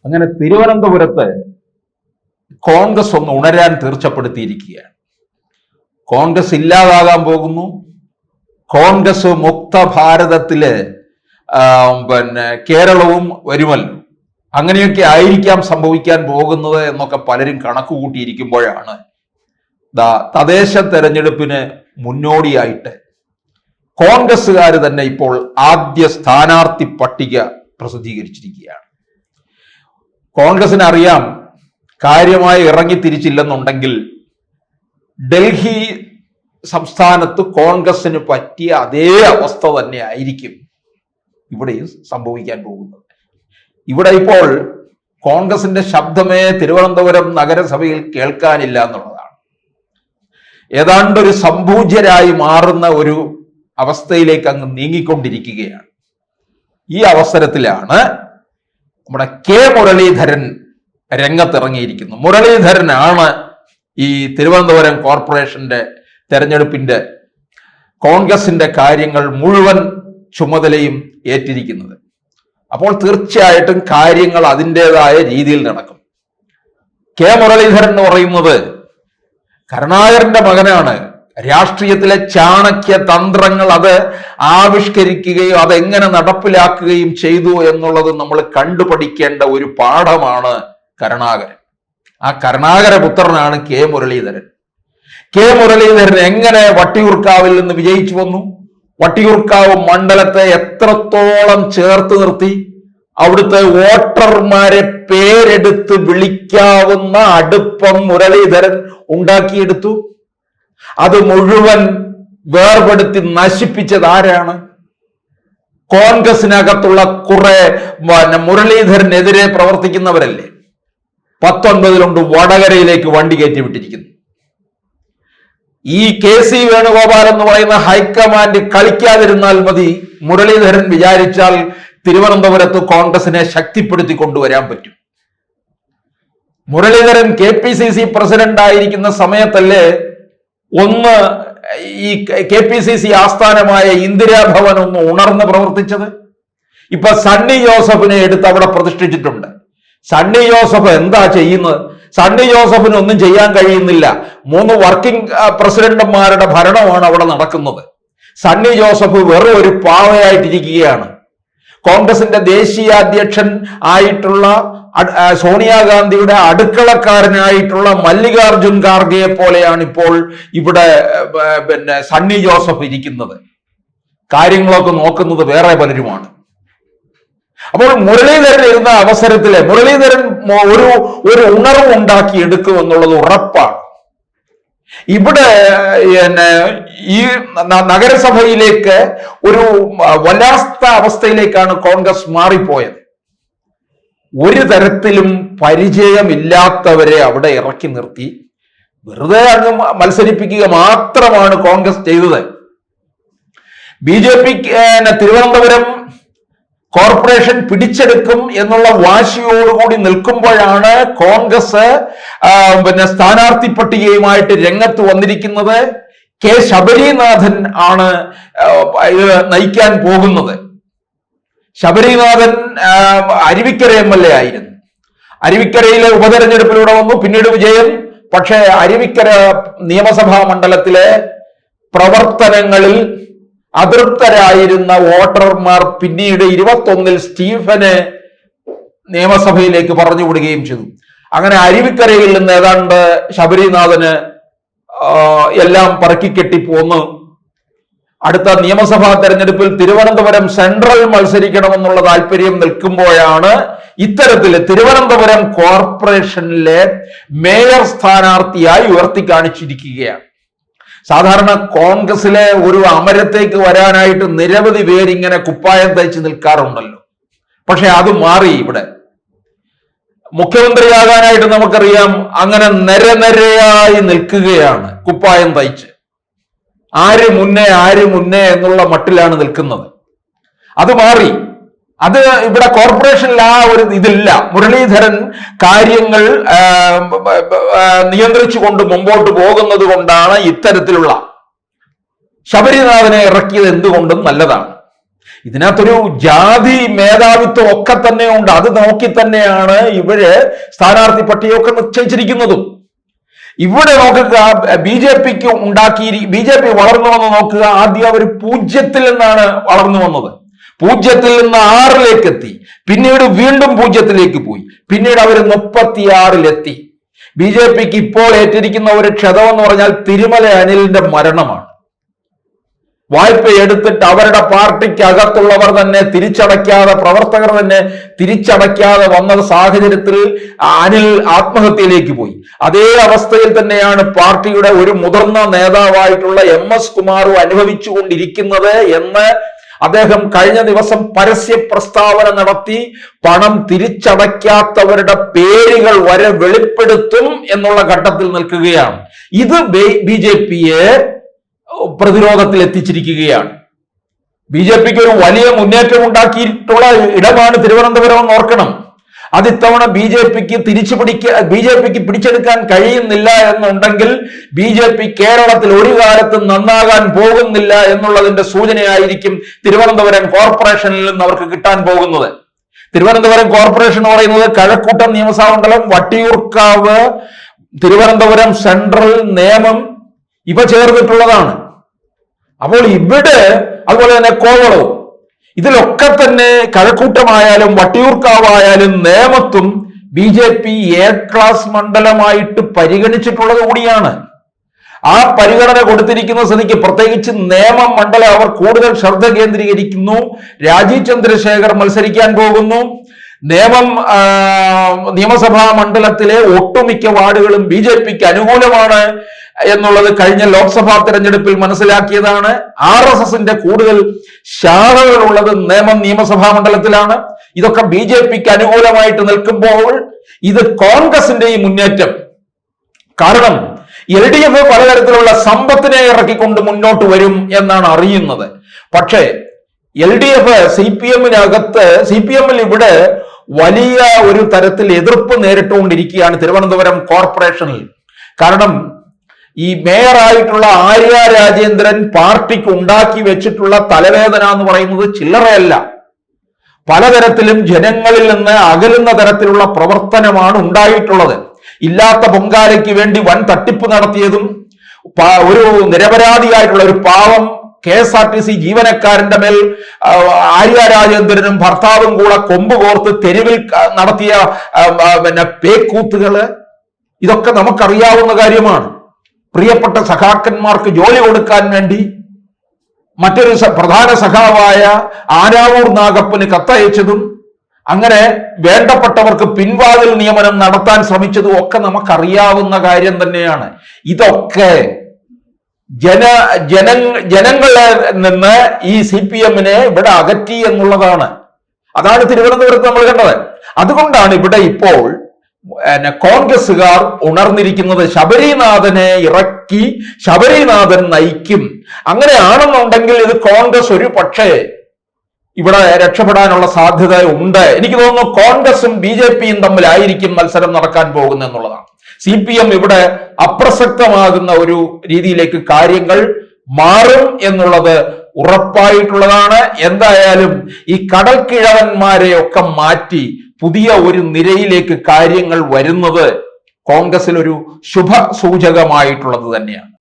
അങ്ങനെ തിരുവനന്തപുരത്ത് കോൺഗ്രസ് ഒന്ന് ഉണരാൻ തീർച്ചപ്പെടുത്തിയിരിക്കുകയാണ്. കോൺഗ്രസ് ഇല്ലാതാകാൻ പോകുന്നു. കോൺഗ്രസ് മുക്ത ഭാരതത്തില് കേരളവും വരുമല്ലോ, അങ്ങനെയൊക്കെ ആയിരിക്കാം സംഭവിക്കാൻ പോകുന്നത് എന്നൊക്കെ പലരും കണക്ക് കൂട്ടിയിരിക്കുമ്പോഴാണ് തദ്ദേശ തെരഞ്ഞെടുപ്പിന് മുന്നോടിയായിട്ട് കോൺഗ്രസ്സുകാർ തന്നെ ഇപ്പോൾ ആദ്യ സ്ഥാനാർത്ഥി പട്ടിക പ്രസിദ്ധീകരിച്ചിരിക്കുകയാണ്. കോൺഗ്രസിന് അറിയാം, കാര്യമായി ഇറങ്ങിത്തിരിച്ചില്ലെന്നുണ്ടെങ്കിൽ ഡൽഹി സംസ്ഥാനത്ത് കോൺഗ്രസിന് പറ്റിയ അതേ അവസ്ഥ തന്നെ ആയിരിക്കും ഇവിടെയും സംഭവിക്കാൻ പോകുന്നത്. ഇവിടെ ഇപ്പോൾ കോൺഗ്രസിന്റെ ശബ്ദമേ തിരുവനന്തപുരം നഗരസഭയിൽ കേൾക്കാനില്ല എന്നുള്ളതാണ്. ഏതാണ്ട് ഒരു സംപൂജ്യരായി മാറുന്ന ഒരു അവസ്ഥയിലേക്ക് അങ്ങ് നീങ്ങിക്കൊണ്ടിരിക്കുകയാണ്. ഈ അവസരത്തിലാണ് നമ്മുടെ കെ മുരളീധരൻ രംഗത്തിറങ്ങിയിരിക്കുന്നു. മുരളീധരനാണ് ഈ തിരുവനന്തപുരം കോർപ്പറേഷന്റെ തെരഞ്ഞെടുപ്പിന്റെ കോൺഗ്രസിന്റെ കാര്യങ്ങൾ മുഴുവൻ ചുമതലയും ഏറ്റിരിക്കുന്നത്. അപ്പോൾ തീർച്ചയായിട്ടും കാര്യങ്ങൾ അതിൻ്റെതായ രീതിയിൽ നടക്കും. കെ മുരളീധരൻ എന്ന് പറയുന്നത് കരുണാകരന്റെ മകനാണ്. രാഷ്ട്രീയത്തിലെ ചാണക്യ തന്ത്രങ്ങൾ അത് ആവിഷ്കരിക്കുകയും അതെങ്ങനെ നടപ്പിലാക്കുകയും ചെയ്തു എന്നുള്ളത് നമ്മൾ കണ്ടുപഠിക്കേണ്ട ഒരു പാഠമാണ് കരുണാകരൻ. ആ കരുണാകര പുത്രനാണ് കെ മുരളീധരൻ. കെ മുരളീധരൻ എങ്ങനെ വട്ടിയൂർക്കാവിൽ നിന്ന് വിജയിച്ചു വന്നു? വട്ടിയൂർക്കാവ് മണ്ഡലത്തെ എത്രത്തോളം ചേർത്ത് നിർത്തി? അവിടുത്തെ വോട്ടർമാരെ പേരെടുത്ത് വിളിക്കാവുന്ന അടുപ്പം മുരളീധരൻ ഉണ്ടാക്കിയെടുത്തു. അത് മുഴുവൻ വേർപെടുത്തി നശിപ്പിച്ചത് ആരാണ്? കോൺഗ്രസിനകത്തുള്ള കുറെ മുരളീധരനെതിരെ പ്രവർത്തിക്കുന്നവരല്ലേ. 19 വടകരയിലേക്ക് വണ്ടി കയറ്റി വിട്ടിരിക്കുന്നു. ഈ കെ സി വേണുഗോപാൽ എന്ന് പറയുന്ന ഹൈക്കമാൻഡ് കളിക്കാതിരുന്നാൽ മതി, മുരളീധരൻ വിചാരിച്ചാൽ തിരുവനന്തപുരത്ത് കോൺഗ്രസിനെ ശക്തിപ്പെടുത്തി കൊണ്ടുവരാൻ പറ്റും. മുരളീധരൻ KPCC പ്രസിഡന്റ് ആയിരിക്കുന്ന സമയത്തല്ലേ ഒന്ന് ഈ KPCC ആസ്ഥാനമായ ഇന്ദിരാഭവൻ ഒന്ന് ഉണർന്ന് പ്രവർത്തിച്ചത്? ഇപ്പൊ സണ്ണി ജോസഫിനെ എടുത്ത് അവിടെ പ്രതിഷ്ഠിച്ചിട്ടുണ്ട്. സണ്ണി ജോസഫ് എന്താ ചെയ്യുന്നത്? സണ്ണി ജോസഫിന് ഒന്നും ചെയ്യാൻ കഴിയുന്നില്ല. 3 വർക്കിംഗ് പ്രസിഡന്റുമാരുടെ ഭരണമാണ് അവിടെ നടക്കുന്നത്. സണ്ണി ജോസഫ് വെറും ഒരു പാവയായിട്ടിരിക്കുകയാണ്. കോൺഗ്രസിന്റെ ദേശീയ അധ്യക്ഷൻ ആയിട്ടുള്ള സോണിയാഗാന്ധിയുടെ അടുക്കളക്കാരനായിട്ടുള്ള മല്ലികാർജുൻ ഖാർഗെയെ പോലെയാണ് ഇപ്പോൾ ഇവിടെ സണ്ണി ജോസഫ് ഇരിക്കുന്നത്. കാര്യങ്ങളൊക്കെ നോക്കുന്നത് വേറെ പലരുമാണ്. അപ്പോൾ മുരളീധരൻ ഇരുന്ന അവസരത്തില് മുരളീധരൻ ഒരു ഉണർവ് ഉണ്ടാക്കി എടുക്കും എന്നുള്ളത് ഉറപ്പാണ്. ഇവിടെ ഈ നഗരസഭയിലേക്ക് ഒരു വല്ലാത്ത അവസ്ഥയിലേക്കാണ് കോൺഗ്രസ് മാറിപ്പോയത്. ഒരു തരത്തിലും പരിചയമില്ലാത്തവരെ അവിടെ ഇറക്കി നിർത്തി വെറുതെ അങ്ങ് മത്സരിപ്പിക്കുക മാത്രമാണ് കോൺഗ്രസ് ചെയ്തത്. BJP തിരുവനന്തപുരം കോർപ്പറേഷൻ പിടിച്ചെടുക്കും എന്നുള്ള വാശിയോടുകൂടി നിൽക്കുമ്പോഴാണ് കോൺഗ്രസ് സ്ഥാനാർത്ഥി പട്ടികയുമായിട്ട് രംഗത്ത് വന്നിരിക്കുന്നത്. കെ ശബരിനാഥൻ ആണ് ഇത് നയിക്കാൻ പോകുന്നത്. ശബരിനാഥൻ അരുവിക്കര MLA ആയിരുന്നു. അരുവിക്കരയിലെ ഉപതെരഞ്ഞെടുപ്പിലൂടെ വന്നു, പിന്നീട് വിജയം. പക്ഷേ അരുവിക്കര നിയമസഭാ മണ്ഡലത്തിലെ പ്രവർത്തനങ്ങളിൽ അതൃപ്തരായിരുന്ന വോട്ടർമാർ പിന്നീട് 21 സ്റ്റീഫനെ നിയമസഭയിലേക്ക് പറഞ്ഞുവിടുകയും ചെയ്തു. അങ്ങനെ അരുവിക്കരയിൽ നിന്ന് ഏതാണ്ട് ശബരിനാഥന് എല്ലാം പറക്കിക്കെട്ടി പോന്ന് അടുത്ത നിയമസഭാ തെരഞ്ഞെടുപ്പിൽ തിരുവനന്തപുരം സെൻട്രൽ മത്സരിക്കണമെന്നുള്ള താല്പര്യം നിൽക്കുമ്പോഴാണ് ഇത്തരത്തിൽ തിരുവനന്തപുരം കോർപ്പറേഷനിലെ മേയർ സ്ഥാനാർത്ഥിയായി ഉയർത്തി കാണിച്ചിരിക്കുകയാണ്. സാധാരണ കോൺഗ്രസിലെ ഒരു അമരത്തേക്ക് വരാനായിട്ട് നിരവധി പേരിങ്ങനെ കുപ്പായം തയ്ച്ച് നിൽക്കാറുണ്ടല്ലോ. പക്ഷെ അത് മാറി. ഇവിടെ മുഖ്യമന്ത്രിയാകാനായിട്ട് നമുക്കറിയാം, അങ്ങനെ നിരനിരയായി നിൽക്കുകയാണ് കുപ്പായം തയ്ച്ച്. ആര് മുന്നേ എന്നുള്ള മട്ടിലാണ് നിൽക്കുന്നത്. അത് മാറി. അത് ഇവിടെ കോർപ്പറേഷനിൽ ആ ഒരു ഇതില്ല. മുരളീധരൻ കാര്യങ്ങൾ നിയന്ത്രിച്ചുകൊണ്ട് മുമ്പോട്ട് പോകുന്നത് കൊണ്ടാണ് ഇത്തരത്തിലുള്ള ശബരിനാഥനെ ഇറക്കിയത്. എന്തുകൊണ്ടും നല്ലതാണ്. ഇതിനകത്തൊരു ജാതി മേധാവിത്വം ഒക്കെ തന്നെ ഉണ്ട്. അത് നോക്കി തന്നെയാണ് ഇവര് സ്ഥാനാർത്ഥി പട്ടികയൊക്കെ നിശ്ചയിച്ചിരിക്കുന്നതും. ഇവിടെ നോക്കുക, ബി ജെ പി വളർന്നു വന്ന് നോക്കുക. ആദ്യം അവർ 0-ൽ നിന്നാണ് വളർന്നു വന്നത്. 0-ൽ നിന്ന് 6-ലേക്ക് എത്തി, പിന്നീട് വീണ്ടും 0-ലേക്ക് പോയി, പിന്നീട് അവർ 36-ലെത്തി. ബി ജെ പിക്ക് ഇപ്പോൾ ഏറ്റിരിക്കുന്ന ഒരു ക്ഷതം എന്ന് പറഞ്ഞാൽ തിരുമല അനിലിന്റെ മരണമാണ്. വായ്പ എടുത്തിട്ട് അവരുടെ പാർട്ടിക്ക് അകത്തുള്ളവർ തന്നെ തിരിച്ചടയ്ക്കാതെ, പ്രവർത്തകർ തന്നെ തിരിച്ചടയ്ക്കാതെ വന്ന സാഹചര്യത്തിൽ അനിൽ ആത്മഹത്യയിലേക്ക് പോയി. അതേ അവസ്ഥയിൽ തന്നെയാണ് പാർട്ടിയുടെ ഒരു മുതിർന്ന നേതാവായിട്ടുള്ള MS കുമാറും അനുഭവിച്ചുകൊണ്ടിരിക്കുന്നത് എന്ന് അദ്ദേഹം കഴിഞ്ഞ ദിവസം പരസ്യ പ്രസ്താവന നടത്തി പണം തിരിച്ചടയ്ക്കാത്തവരുടെ പേരുകൾ വരെ വെളിപ്പെടുത്തും എന്നുള്ള ഘട്ടത്തിൽ നിൽക്കുകയാണ്. ഇത് BJP-യെ പ്രതിരോധത്തിൽ എത്തിച്ചിരിക്കുകയാണ്. BJP-ക്ക് ഒരു വലിയ മുന്നേറ്റം ഉണ്ടാക്കിയിട്ടുള്ള ഇടമാണ് തിരുവനന്തപുരം എന്ന് ഓർക്കണം. അത് ഇത്തവണ BJP-ക്ക് പിടിച്ചെടുക്കാൻ കഴിയുന്നില്ല എന്നുണ്ടെങ്കിൽ BJP കേരളത്തിൽ ഒരു കാലത്തും നന്നാകാൻ പോകുന്നില്ല എന്നുള്ളതിന്റെ സൂചനയായിരിക്കും തിരുവനന്തപുരം കോർപ്പറേഷനിൽ നിന്ന് അവർക്ക് കിട്ടാൻ പോകുന്നത്. തിരുവനന്തപുരം കോർപ്പറേഷൻ എന്ന് പറയുന്നത് കഴക്കൂട്ടം നിയമസഭാ മണ്ഡലം, വട്ടിയൂർക്കാവ്, തിരുവനന്തപുരം സെൻട്രൽ, നേമം ഇവ ചേർന്നിട്ടുള്ളതാണ്. അപ്പോൾ ഇവിടെ അതുപോലെ തന്നെ കോവളവും, ഇതിലൊക്കെ തന്നെ കഴക്കൂട്ടമായാലും വട്ടിയൂർക്കാവായാലും നേമത്തും BJP A ക്ലാസ് മണ്ഡലമായിട്ട് പരിഗണിച്ചിട്ടുള്ളത് കൂടിയാണ്. ആ പരിഗണന കൊടുത്തിരിക്കുന്ന സ്ഥിതിക്ക് പ്രത്യേകിച്ച് നേമം മണ്ഡലം അവർ കൂടുതൽ ശ്രദ്ധ കേന്ദ്രീകരിക്കുന്നു. രാജീവ് ചന്ദ്രശേഖർ മത്സരിക്കാൻ പോകുന്നു. നേമം നിയമസഭാ മണ്ഡലത്തിലെ ഒട്ടുമിക്ക വാർഡുകളും BJP-ക്ക് അനുകൂലമാണ് എന്നുള്ളത് കഴിഞ്ഞ ലോക്സഭാ തെരഞ്ഞെടുപ്പിൽ മനസ്സിലാക്കിയതാണ്. RSSന്റെ കൂടുതൽ ശാഖകളുള്ളത് നേമം നിയമസഭാ മണ്ഡലത്തിലാണ്. ഇതൊക്കെ BJP-ക്ക് അനുകൂലമായിട്ട് നിൽക്കുമ്പോൾ ഇത് കോൺഗ്രസിന്റെ ഈ മുന്നേറ്റം, കാരണം LDF പലതരത്തിലുള്ള സമ്പത്തിനെ ഇറക്കിക്കൊണ്ട് മുന്നോട്ട് വരും എന്നാണ് അറിയുന്നത്. പക്ഷേ LDF CPM-ൽ ഇവിടെ വലിയ ഒരു തരത്തിൽ എതിർപ്പ് നേരിട്ടുകൊണ്ടിരിക്കുകയാണ് തിരുവനന്തപുരം കോർപ്പറേഷനിൽ. കാരണം ഈ മേയറായിട്ടുള്ള ആര്യ രാജേന്ദ്രൻ പാർട്ടിക്ക് ഉണ്ടാക്കി വെച്ചിട്ടുള്ള തലവേദന എന്ന് പറയുന്നത് ചില്ലറയല്ല. പലതരത്തിലും ജനങ്ങളിൽ നിന്ന് അകലുന്ന തരത്തിലുള്ള പ്രവർത്തനമാണ് ഉണ്ടായിട്ടുള്ളത്. ഇല്ലാത്ത പൊങ്കാലയ്ക്ക് വേണ്ടി വൻ തട്ടിപ്പ് നടത്തിയതും, ഒരു നിരപരാധിയായിട്ടുള്ള ഒരു പാവം KSRTC ജീവനക്കാരന്റെ മേൽ ആര്യ രാജേന്ദ്രനും ഭർത്താവും കൂടെ കൊമ്പ് കോർത്ത് തെരുവിൽ നടത്തിയ പേക്കൂത്തുകള്, ഇതൊക്കെ നമുക്കറിയാവുന്ന കാര്യമാണ്. പ്രിയപ്പെട്ട സഖാക്കന്മാർക്ക് ജോലി കൊടുക്കാൻ വേണ്ടി മറ്റൊരു പ്രധാന സഖാവായ ആനാവൂർ നാഗപ്പന് കത്തയച്ചതും, അങ്ങനെ വേണ്ടപ്പെട്ടവർക്ക് പിൻവാതിൽ നിയമനം നടത്താൻ ശ്രമിച്ചതും ഒക്കെ നമുക്കറിയാവുന്ന കാര്യം തന്നെയാണ്. ഇതൊക്കെ ജനങ്ങളിൽ നിന്ന് ഈ CPM-നെ ഇവിടെ അകറ്റി എന്നുള്ളതാണ്. അതാണ് തിരുവനന്തപുരത്ത് നമ്മൾ കണ്ടത്. അതുകൊണ്ടാണ് ഇവിടെ ഇപ്പോൾ കോൺഗ്രസുകാർ ഉണർന്നിരിക്കുന്നത്. ശബരിനാഥനെ ഇറക്കി ശബരിനാഥൻ നയിക്കും. അങ്ങനെയാണെന്നുണ്ടെങ്കിൽ ഇത് കോൺഗ്രസ് ഒരു പക്ഷേ ഇവിടെ രക്ഷപ്പെടാനുള്ള സാധ്യത ഉണ്ട്. എനിക്ക് തോന്നുന്നു കോൺഗ്രസും BJP-യും തമ്മിലായിരിക്കും മത്സരം നടക്കാൻ പോകുന്നത് എന്നുള്ളതാണ്. CPM ഇവിടെ അപ്രസക്തമാകുന്ന ഒരു രീതിയിലേക്ക് കാര്യങ്ങൾ മാറും എന്നുള്ളത് ഉറപ്പായിട്ടുള്ളതാണ്. എന്തായാലും ഈ കടൽക്കിഴവന്മാരെ ഒക്കെ മാറ്റി പുതിയ ഒരു നിരയിലേക്ക് കാര്യങ്ങൾ വരുന്നത് കോൺഗ്രസിൽ ഒരു ശുഭ സൂചകമായിട്ടുള്ളത് തന്നെയാണ്.